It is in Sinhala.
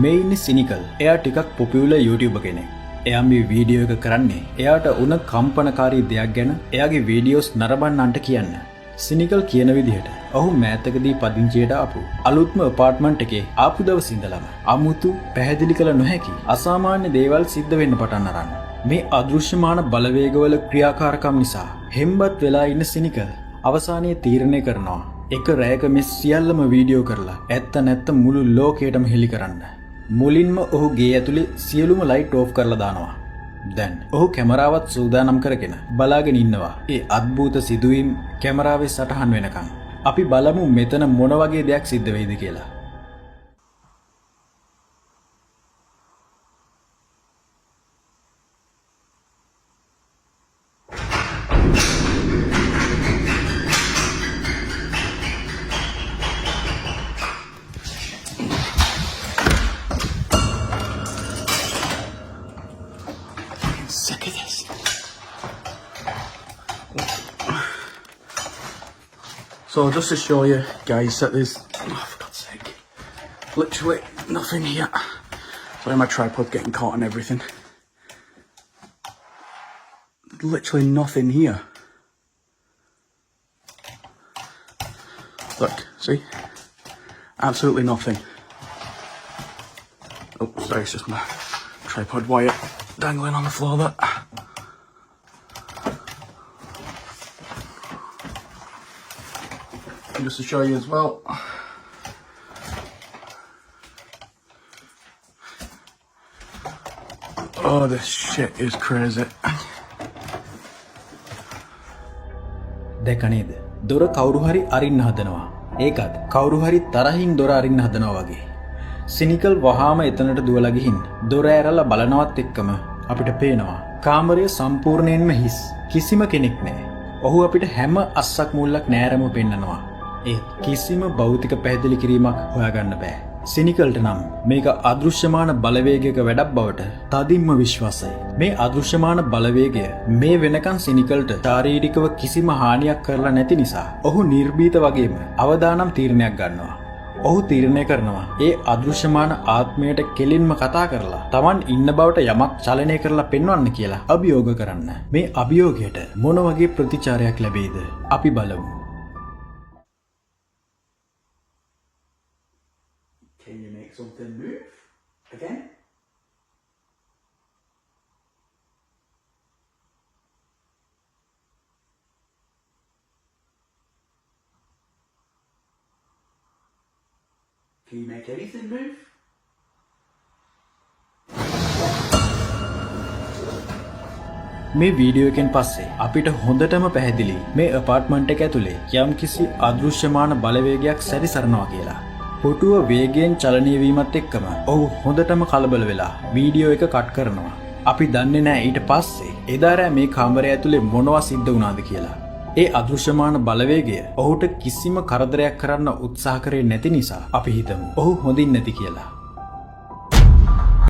මේ ඉන්නේ සිනිකල්. එයා ටිකක් පොපියුලර් YouTuber කෙනෙක්. එයා මේ වීඩියෝ එක කරන්නේ එයාට උන කම්පනකාරී දෙයක් ගැන එයාගේ වීඩියෝස් නරඹන්නන්ට කියන්න. සිනිකල් කියන විදිහට ඔහු මෑතකදී පදිංචියට ආපු අලුත්ම අපාර්ට්මන්ට් එකේ ආපු දවස් ඉඳලම අමුතු පැහැදිලි කළ නොහැකි අසාමාන්‍ය දේවල් සිද්ධ වෙන්න පටන් අරන්. මේ අදෘශ්‍යමාන බලවේගවල ක්‍රියාකාරකම් නිසා හෙම්බත් වෙලා ඉන්න සිනිකල් අවසානයේ තීරණය කරනවා එක රැයක මේ සියල්ලම වීඩියෝ කරලා ඇත්ත නැත්ත මුළු ලෝකයටම හෙළි කරන්න. මුලින්ම ඔහු ගේ ඇතුලේ සියලුම ලයිට් ඕෆ් කරලා දානවා. දැන් ඔහු කැමරාවත් සූදානම් කරගෙන බලාගෙන ඉන්නවා. ඒ අద్භූත සිදුවීම් කැමරාවේ සටහන් වෙනකන්. අපි බලමු මෙතන මොන වගේ දෙයක් සිද්ධ වෙයිද කියලා. Sick of this. So just to show you guys that there's, oh, for God's sake, literally nothing here. Sorry, my tripod getting caught and everything. Literally nothing here. Look, see? Absolutely nothing. Oh, sorry, it's just my tripod wire dangling on the floor there. And just to show you as well, oh, this shit is crazy. දැක නේද? දොර කවුරු හරි අරින්න හදනවා. ඒකත් කවුරු හරි තරහින් දොර අරින්න හදනවා වගේ. සිනිකල් වහාම එතනට දුවලා ගිහින් දොර ඇරලා බලනවත් එක්කම අපිට පේනවා කාමරය සම්පූර්ණයෙන්ම හිස්. කිසිම කෙනෙක් නැහැ. ඔහු අපිට හැම අස්සක් මුල්ලක් නෑරම පෙන්නනවා. ඒ කිසිම භෞතික පැහැදිලි කිරීමක් හොයාගන්න බෑ. සිනිකල්ට නම් මේක අදෘශ්‍යමාන බලවේගයක වැඩක් බවට තදින්ම විශ්වාසයි. මේ අදෘශ්‍යමාන බලවේගය මේ වෙනකන් සිනිකල්ට ශාරීරිකව කිසිම හානියක් කරලා නැති නිසා ඔහු නිර්භීත වගේම අවදානම් තීරණයක් ගන්නවා. ඔහු තීරණය කරනවා ඒ අදෘශ්‍යමාන ආත්මයට කෙලින්ම කතා කරලා Taman ඉන්න බවට යමක් චලනය කරලා පෙන්වන්න කියලා අභියෝග කරන්න. මේ අභියෝගයට මොන වගේ ප්‍රතිචාරයක් ලැබෙයිද? අපි බලමු. Can you make something move again? Can you make anything move? මේ වීඩියෝ එකෙන් පස්සේ අපිට හොඳටම පැහැදිලි මේ අපාර්ට්මන්ට් එක ඇතුලේ යම්කිසි අදෘශ්‍යමාන බලවේගයක් සැරිසරනවා කියලා. පුටුව වේගයෙන් චලනය වීමත් එක්කම ඔහු හොඳටම කලබල වෙලා වීඩියෝ එක කට් කරනවා. අපි දන්නේ නැහැ ඊට පස්සේ එදා රෑ මේ කාමරය ඇතුලේ මොනවා සිද්ධ වුණාද කියලා. ඒ අදෘශ්‍යමාන බලවේගය ඔහුට කිසිම කරදරයක් කරන්න උත්සාහ කරේ නැති නිසා අපි හිතමු ඔහු හොඳින් නැති කියලා.